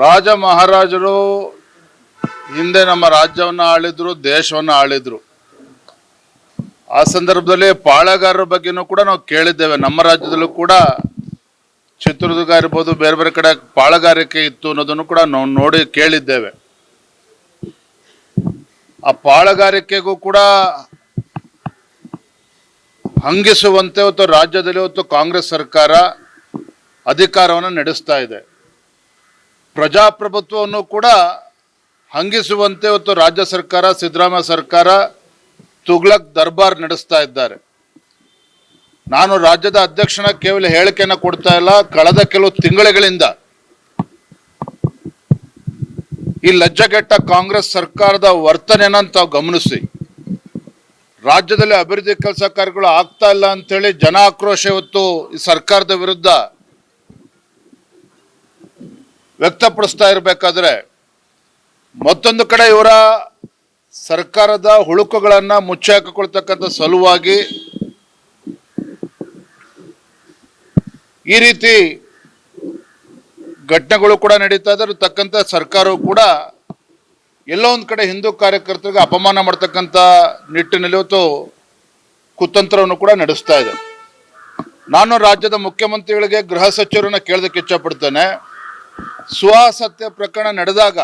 ರಾಜ ಮಹಾರಾಜರು ಹಿಂದೆ ನಮ್ಮ ರಾಜ್ಯವನ್ನು ಆಳಿದ್ರು, ದೇಶವನ್ನು ಆಳಿದ್ರು. ಆ ಸಂದರ್ಭದಲ್ಲಿ ಪಾಳೆಗಾರರ ಬಗ್ಗೆನೂ ಕೂಡ ನಾವು ಕೇಳಿದ್ದೇವೆ. ನಮ್ಮ ರಾಜ್ಯದಲ್ಲೂ ಕೂಡ ಚಿತ್ರದುರ್ಗ ಇರ್ಬೋದು, ಬೇರೆ ಬೇರೆ ಕಡೆ ಪಾಳೆಗಾರಿಕೆ ಇತ್ತು ಅನ್ನೋದನ್ನು ಕೂಡ ನಾವು ನೋಡಿ ಕೇಳಿದ್ದೇವೆ. ಆ ಪಾಳೆಗಾರಿಕೆಗೂ ಕೂಡ ಹಂಗಿಸುವಂತೆ ಇವತ್ತು ರಾಜ್ಯದಲ್ಲಿ ಇವತ್ತು ಕಾಂಗ್ರೆಸ್ ಸರ್ಕಾರ ಅಧಿಕಾರವನ್ನು ನಡೆಸ್ತಾ ಇದೆ. ಪ್ರಜಾಪ್ರಭುತ್ವವನ್ನು ಕೂಡ ಹಂಗಿಸುವಂತೆ ಇವತ್ತು ರಾಜ್ಯ ಸರ್ಕಾರ, ಸಿದ್ದರಾಮಯ್ಯ ಸರ್ಕಾರ ತುಗ್ಲಕ್ ದರ್ಬಾರ್ ನಡೆಸ್ತಾ ಇದ್ದಾರೆ. ನಾನು ರಾಜ್ಯದ ಅಧ್ಯಕ್ಷನ ಕೇವಲ ಹೇಳಿಕೆಯನ್ನು ಕೊಡ್ತಾ ಇಲ್ಲ. ಕಳೆದ ಕೆಲವು ತಿಂಗಳುಗಳಿಂದ ಈ ಲಜ್ಜೆಗೆಟ್ಟ ಕಾಂಗ್ರೆಸ್ ಸರ್ಕಾರದ ವರ್ತನೆಯನ್ನು ತಾವು ಗಮನಿಸಿ. ರಾಜ್ಯದಲ್ಲಿ ಅಭಿವೃದ್ಧಿ ಕೆಲಸ ಕಾರ್ಯಗಳು ಆಗ್ತಾ ಇಲ್ಲ ಅಂತೇಳಿ ಜನ ಆಕ್ರೋಶ ಇವತ್ತು ಈ ಸರ್ಕಾರದ ವಿರುದ್ಧ ವ್ಯಕ್ತಪಡಿಸ್ತಾ ಇರಬೇಕಾದ್ರೆ, ಮತ್ತೊಂದು ಕಡೆ ಇವರ ಸರ್ಕಾರದ ಹುಳುಕುಗಳನ್ನ ಮುಚ್ಚಿ ಹಾಕಿಕೊಳ್ತಕ್ಕಂಥ ಸಲುವಾಗಿ ಈ ರೀತಿ ಘಟನೆಗಳು ಕೂಡ ನಡೀತಾ ಇದ್ದಾರೆ. ತಕ್ಕಂಥ ಸರ್ಕಾರವು ಕೂಡ ಎಲ್ಲೋ ಒಂದು ಕಡೆ ಹಿಂದೂ ಕಾರ್ಯಕರ್ತರಿಗೆ ಅಪಮಾನ ಮಾಡ್ತಕ್ಕಂಥ ನಿಟ್ಟಿನಲ್ಲಿ ಇವತ್ತು ಕುತಂತ್ರವನ್ನು ಕೂಡ ನಡೆಸ್ತಾ ಇದೆ. ನಾನು ರಾಜ್ಯದ ಮುಖ್ಯಮಂತ್ರಿಗಳಿಗೆ, ಗೃಹ ಸಚಿವರನ್ನ ಕೇಳೋದಕ್ಕೆ ಇಚ್ಛಪಡ್ತೇನೆ. ಸುಹಾಸ್ ಹತ್ಯೆ ಪ್ರಕರಣ ನಡೆದಾಗ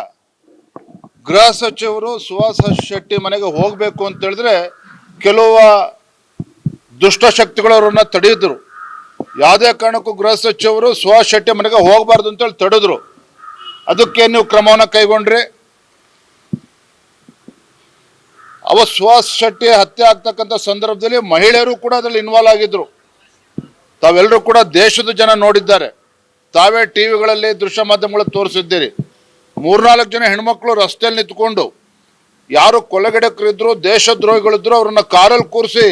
ಗೃಹ ಸಚಿವರು ಸುಹಾಸ್ ಶೆಟ್ಟಿ ಮನೆಗೆ ಹೋಗಬೇಕು ಅಂತ ಹೇಳಿದ್ರೆ ಕೆಲವು ದುಷ್ಟಶಕ್ತಿಗಳು ಅವರನ್ನ ತಡೆಯಿದ್ರು. ಯಾವುದೇ ಕಾರಣಕ್ಕೂ ಗೃಹ ಸಚಿವರು ಸುಹಾಸ್ ಶೆಟ್ಟಿ ಮನೆಗೆ ಹೋಗಬಾರ್ದು ಅಂತೇಳಿ ತಡೆದ್ರು. ಅದಕ್ಕೆ ನೀವು ಕ್ರಮವನ್ನು ಕೈಗೊಂಡ್ರಿ. ಸುಹಾಸ್ ಶೆಟ್ಟಿ ಹತ್ಯೆ ಆಗ್ತಕ್ಕಂಥ ಸಂದರ್ಭದಲ್ಲಿ ಮಹಿಳೆಯರು ಕೂಡ ಅದರಲ್ಲಿ ಇನ್ವಾಲ್ವ್ ಆಗಿದ್ರು. ತಾವೆಲ್ಲರೂ ಕೂಡ ದೇಶದ ಜನ ನೋಡಿದ್ದಾರೆ. ತಾವೇ ಟಿವಿಗಳಲ್ಲಿ, ದೃಶ್ಯ ಮಾಧ್ಯಮಗಳಲ್ಲಿ ತೋರಿಸಿದ್ದೀರಿ. 3-4 ಜನ ಹೆಣ್ಮಕ್ಳು ರಸ್ತೆಯಲ್ಲಿ ನಿಂತ್ಕೊಂಡು ಯಾರು ಕೊಲೆಗಡಕರಿದ್ರು, ದೇಶದ್ರೋಹಿಗಳಿದ್ರು, ಅವ್ರನ್ನ ಕಾರಲ್ಲಿ ಕೂರಿಸಿ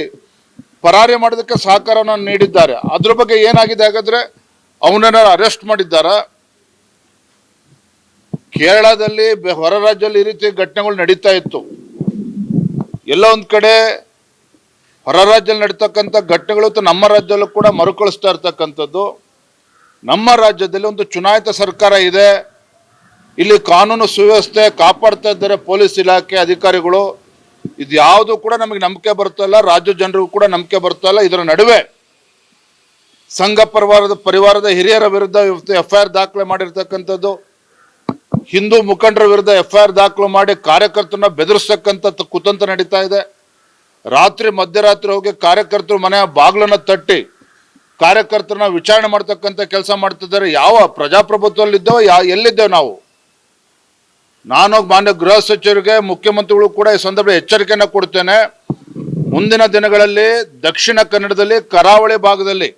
ಪರಾರಿ ಮಾಡೋದಕ್ಕೆ ಸಹಕಾರವನ್ನು ನೀಡಿದ್ದಾರೆ. ಅದ್ರ ಬಗ್ಗೆ ಏನಾಗಿದೆ ಹಾಗಾದ್ರೆ? ಅವನನ್ನ ಅರೆಸ್ಟ್ ಮಾಡಿದ್ದಾರಾ? ಕೇರಳದಲ್ಲಿ, ಹೊರ ರಾಜ್ಯದಲ್ಲಿ ಈ ರೀತಿ ಘಟನೆಗಳು ನಡೀತಾ ಇತ್ತು. ಎಲ್ಲ ಒಂದ್ ಕಡೆ ಹೊರ ರಾಜ್ಯದಲ್ಲಿ ನಡೀತಕ್ಕಂಥ ಘಟನೆಗಳು ನಮ್ಮ ರಾಜ್ಯದಲ್ಲೂ ಕೂಡ ಮರುಕಳಿಸ್ತಾ ಇರ್ತಕ್ಕಂಥದ್ದು. ನಮ್ಮ ರಾಜ್ಯದಲ್ಲಿ ಒಂದು ಚುನಾಯಿತ ಸರ್ಕಾರ ಇದೆ. ಇಲ್ಲಿ ಕಾನೂನು ಸುವ್ಯವಸ್ಥೆ ಕಾಪಾಡ್ತಾ ಇದ್ದಾರೆ ಪೊಲೀಸ್ ಇಲಾಖೆ ಅಧಿಕಾರಿಗಳು. ಇದು ಯಾವುದು ಕೂಡ ನಮಗೆ ನಂಬಿಕೆ ಬರ್ತಾ ಇಲ್ಲ, ರಾಜ್ಯ ಜನರಿಗೂ ಕೂಡ ನಂಬಿಕೆ ಬರ್ತಾ ಇಲ್ಲ. ಇದರ ನಡುವೆ ಸಂಘ ಪರಿವಾರದ ಹಿರಿಯರ ವಿರುದ್ಧ FIR ದಾಖಲೆ ಮಾಡಿರ್ತಕ್ಕಂಥದ್ದು, ಹಿಂದೂ ಮುಖಂಡರ ವಿರುದ್ಧ FIR ದಾಖಲು ಮಾಡಿ ಕಾರ್ಯಕರ್ತರನ್ನ ಬೆದರಿಸ್ತಕ್ಕಂಥ ಕುತಂತ್ರ ನಡೀತಾ ಇದೆ. ಮಧ್ಯರಾತ್ರಿ ಹೋಗಿ ಕಾರ್ಯಕರ್ತರು ಮನೆಯ ಬಾಗಿಲನ್ನ ತಟ್ಟಿ ಕಾರ್ಯಕರ್ತರನ್ನ ವಿಚಾರಣೆ ಮಾಡ್ತಕ್ಕಂಥ ಕೆಲಸ ಮಾಡ್ತಿದ್ದಾರೆ. ಯಾವ ಪ್ರಜಾಪ್ರಭುತ್ವದಲ್ಲಿ ಇದ್ದೇವೆ? ಎಲ್ಲಿದ್ದೇವೆ ನಾವು? ನಾನು ಮಾನ್ಯ ಗೃಹ ಸಚಿವರಿಗೆ, ಮುಖ್ಯಮಂತ್ರಿಗಳು ಕೂಡ ಈ ಸಂದರ್ಭ ಎಚ್ಚರಿಕೆಯನ್ನು ಕೊಡ್ತೇನೆ. ಮುಂದಿನ ದಿನಗಳಲ್ಲಿ ದಕ್ಷಿಣ ಕನ್ನಡದಲ್ಲಿ, ಕರಾವಳಿ ಭಾಗದಲ್ಲಿ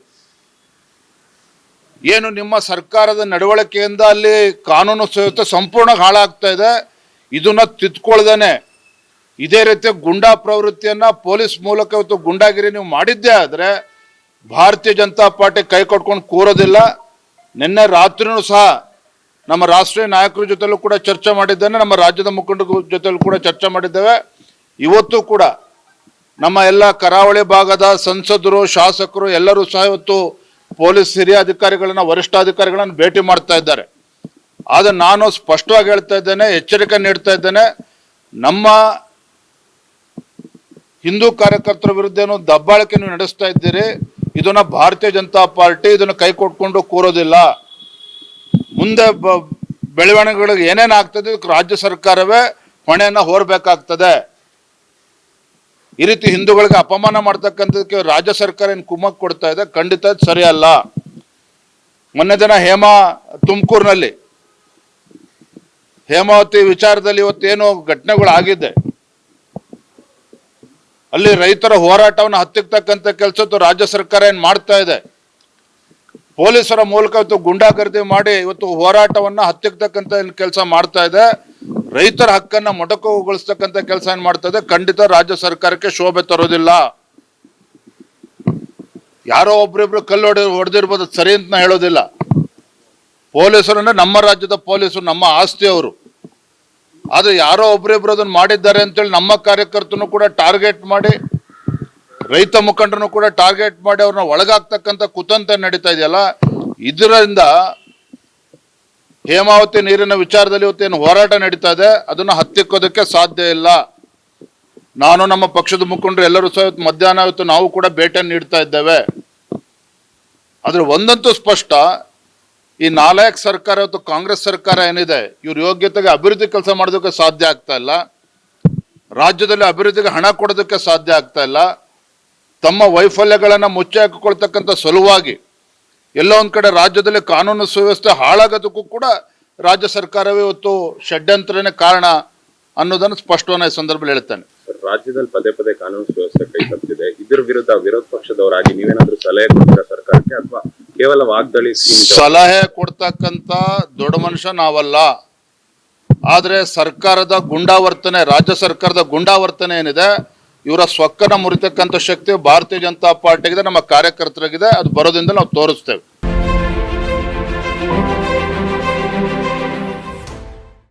ಏನು ನಿಮ್ಮ ಸರ್ಕಾರದ ನಡವಳಿಕೆಯಿಂದ ಅಲ್ಲಿ ಕಾನೂನು ಸುವ್ಯವಸ್ಥೆ ಸಂಪೂರ್ಣ ಹಾಳಾಗ್ತಾ ಇದೆ. ಇದನ್ನ ತಿದ್ಕೊಳ್ದೇನೆ ಇದೇ ರೀತಿ ಗುಂಡಾ ಪ್ರವೃತ್ತಿಯನ್ನ ಪೊಲೀಸ್ ಮೂಲಕ ಇವತ್ತು ಗುಂಡಾಗಿರಿ ನೀವು ಮಾಡಿದ್ದೇ ಆದ್ರೆ ಭಾರತೀಯ ಜನತಾ ಪಾರ್ಟಿ ಕೈ ಕೊಟ್ಕೊಂಡು ಕೂರೋದಿಲ್ಲ. ನಿನ್ನೆ ರಾತ್ರಿನೂ ಸಹ ನಮ್ಮ ರಾಷ್ಟ್ರೀಯ ನಾಯಕರ ಜೊತೆಲೂ ಕೂಡ ಚರ್ಚೆ ಮಾಡಿದ್ದೇನೆ, ನಮ್ಮ ರಾಜ್ಯದ ಮುಖಂಡರ ಜೊತೆಲೂ ಕೂಡ ಚರ್ಚೆ ಮಾಡಿದ್ದೇವೆ. ಇವತ್ತು ಕೂಡ ನಮ್ಮ ಎಲ್ಲ ಕರಾವಳಿ ಭಾಗದ ಸಂಸದರು, ಶಾಸಕರು ಎಲ್ಲರೂ ಸಹ ಇವತ್ತು ಪೊಲೀಸ್ ಹಿರಿಯ ಅಧಿಕಾರಿಗಳನ್ನ, ವರಿಷ್ಠಾಧಿಕಾರಿಗಳನ್ನ ಭೇಟಿ ಮಾಡ್ತಾ ಇದ್ದಾರೆ. ಆದ್ರೆ ನಾನು ಸ್ಪಷ್ಟವಾಗಿ ಹೇಳ್ತಾ ಇದ್ದೇನೆ, ಎಚ್ಚರಿಕೆ ನೀಡ್ತಾ ಇದ್ದೇನೆ, ನಮ್ಮ ಹಿಂದೂ ಕಾರ್ಯಕರ್ತರ ವಿರುದ್ಧ ಏನು ದಬ್ಬಾಳಿಕೆ ನೀವು ನಡೆಸ್ತಾ ಇದ್ದೀರಿ, ಇದನ್ನ ಭಾರತೀಯ ಜನತಾ ಪಾರ್ಟಿ ಇದನ್ನು ಕೈ ಕೊಟ್ಕೊಂಡು ಕೂರೋದಿಲ್ಲ. ಮುಂದೆ ಬೆಳವಣಿಗೆಗಳಿಗೆ ಏನೇನು ಆಗ್ತದೆ ರಾಜ್ಯ ಸರ್ಕಾರವೇ ಹೊಣೆಯನ್ನ ಹೊರಬೇಕಾಗ್ತದೆ. ಈ ರೀತಿ ಹಿಂದೂಗಳಿಗೆ ಅಪಮಾನ ಮಾಡ್ತಕ್ಕಂಥದಕ್ಕೆ ರಾಜ್ಯ ಸರ್ಕಾರ ಏನು ಕುಮ್ಮಕ್ಕು ಕೊಡ್ತಾ ಇದೆ, ಖಂಡಿತ ಸರಿಯಲ್ಲ. ಮೊನ್ನೆ ದಿನ ತುಮಕೂರಿನಲ್ಲಿ ಹೇಮಾವತಿ ವಿಚಾರದಲ್ಲಿ ಇವತ್ತೇನು ಘಟನೆಗಳು ಆಗಿದೆ, ಅಲ್ಲಿ ರೈತರ ಹೋರಾಟವನ್ನು ಹತ್ತಿಕ್ಕತಕ್ಕಂಥ ಕೆಲಸ ರಾಜ್ಯ ಸರ್ಕಾರ ಏನು ಮಾಡ್ತಾ ಇದೆ. ಪೊಲೀಸರ ಮೂಲಕ ಇವತ್ತು ಗುಂಡಾಗರ್ದಿ ಮಾಡಿ ಇವತ್ತು ಹೋರಾಟವನ್ನ ಹತ್ತಿಕ್ಕತಕ್ಕಂಥ ಕೆಲಸ ಮಾಡ್ತಾ ಇದೆ. ರೈತರ ಹಕ್ಕನ್ನ ಮೊಟಕುಗೊಳಿಸ್ತಕ್ಕಂಥ ಕೆಲಸ ಏನ್ ಮಾಡ್ತಾ ಇದೆ. ಖಂಡಿತ ರಾಜ್ಯ ಸರ್ಕಾರಕ್ಕೆ ಶೋಭೆ ತರೋದಿಲ್ಲ. ಯಾರೋ ಒಬ್ರಿಬ್ರು ಕಲ್ಲು ಹೊಡೆದಿರ್ಬೋದು, ಸರಿ ಅಂತ ಹೇಳೋದಿಲ್ಲ. ಪೊಲೀಸರು ಅಂದ್ರೆ ನಮ್ಮ ರಾಜ್ಯದ ಪೊಲೀಸರು, ನಮ್ಮ ಆಸ್ತಿಯವರು. ಆದ್ರೆ ಯಾರೋ ಒಬ್ರಿಬ್ರು ಅದನ್ನ ಮಾಡಿದ್ದಾರೆ ಅಂತೇಳಿ ನಮ್ಮ ಕಾರ್ಯಕರ್ತನು ಕೂಡ ಟಾರ್ಗೆಟ್ ಮಾಡಿ, ರೈತ ಮುಖಂಡರನ್ನು ಕೂಡ ಟಾರ್ಗೆಟ್ ಮಾಡಿ ಅವ್ರನ್ನ ಒಳಗಾಗ್ತಕ್ಕಂಥ ಕುತಂತ್ರ ನಡೀತಾ ಇದೆಯಲ್ಲ, ಇದರಿಂದ ಹೇಮಾವತಿ ನೀರಿನ ವಿಚಾರದಲ್ಲಿ ಇವತ್ತೇನು ಹೋರಾಟ ನಡೀತಾ ಇದೆ ಅದನ್ನು ಹತ್ತಿಕ್ಕೋದಕ್ಕೆ ಸಾಧ್ಯ ಇಲ್ಲ. ನಾನು ನಮ್ಮ ಪಕ್ಷದ ಮುಖಂಡರು ಎಲ್ಲರೂ ಸಹ ಇವತ್ತು ಮಧ್ಯಾಹ್ನ ಇವತ್ತು ನಾವು ಕೂಡ ಭೇಟಿಯನ್ನು ನೀಡ್ತಾ ಇದ್ದೇವೆ. ಆದ್ರೆ ಒಂದಂತೂ ಸ್ಪಷ್ಟ, ಈ ನಾಲಾಯಕ್ ಸರ್ಕಾರ ಇವತ್ತು ಕಾಂಗ್ರೆಸ್ ಸರ್ಕಾರ ಏನಿದೆ ಇವ್ರ ಯೋಗ್ಯತೆಗೆ ಅಭಿವೃದ್ಧಿ ಕೆಲಸ ಮಾಡೋದಕ್ಕೆ ಸಾಧ್ಯ ಆಗ್ತಾ ಇಲ್ಲ, ರಾಜ್ಯದಲ್ಲಿ ಅಭಿವೃದ್ಧಿಗೆ ಹಣ ಕೊಡೋದಕ್ಕೆ ಸಾಧ್ಯ ಆಗ್ತಾ ಇಲ್ಲ. ತಮ್ಮ ವೈಫಲ್ಯಗಳನ್ನ ಮುಚ್ಚಿ ಹಾಕಿಕೊಳ್ತಕ್ಕಂಥ ಸಲುವಾಗಿ ಎಲ್ಲ ಒಂದ್ ಕಡೆ ರಾಜ್ಯದಲ್ಲಿ ಕಾನೂನು ಸುವ್ಯವಸ್ಥೆ ಹಾಳಾಗೋದಕ್ಕೂ ಕೂಡ ರಾಜ್ಯ ಸರ್ಕಾರವೇ ಇವತ್ತು ಷಡ್ಯಂತ್ರನೇ ಕಾರಣ ಅನ್ನೋದನ್ನು ಸ್ಪಷ್ಟವಾಗಿ ಈ ಸಂದರ್ಭದಲ್ಲಿ ಹೇಳ್ತೇನೆ. ರಾಜ್ಯದಲ್ಲಿ ಪದೇ ಪದೇ ಕಾನೂನು ಸುವ್ಯವಸ್ಥೆ ಕೈ ತಪ್ಪಿದೆ. ಇದ್ರ ವಿರುದ್ಧ ವಿರೋಧ ಪಕ್ಷದವರಾಗಿ ನೀವೇನಾದ್ರೂ ಸಲಹೆ ಕೊಡ್ತೀರಾ ಸರ್ಕಾರಕ್ಕೆ, ಅಥವಾ ಕೇವಲ ವಾಗ್ದಾಳಿ? ಸಲಹೆ ಕೊಡ್ತಕ್ಕಂತ ದೊಡ್ಡ ಮನುಷ್ಯ ನಾವಲ್ಲ, ಆದ್ರೆ ಸರ್ಕಾರದ ಗುಂಡಾವರ್ತನೆ, ರಾಜ್ಯ ಸರ್ಕಾರದ ಗುಂಡಾವರ್ತನೆ ಏನಿದೆ, ಇವರ ಸೊಕ್ಕನ ಮುರಿತಕ್ಕಂಥ ಶಕ್ತಿ ಭಾರತೀಯ ಜನತಾ ಪಾರ್ಟಿಗಿದೆ, ನಮ್ಮ ಕಾರ್ಯಕರ್ತರಿಗಿದೆ. ಅದು ಬರೋದ್ರಿಂದ ನಾವು ತೋರಿಸ್ತೇವೆ.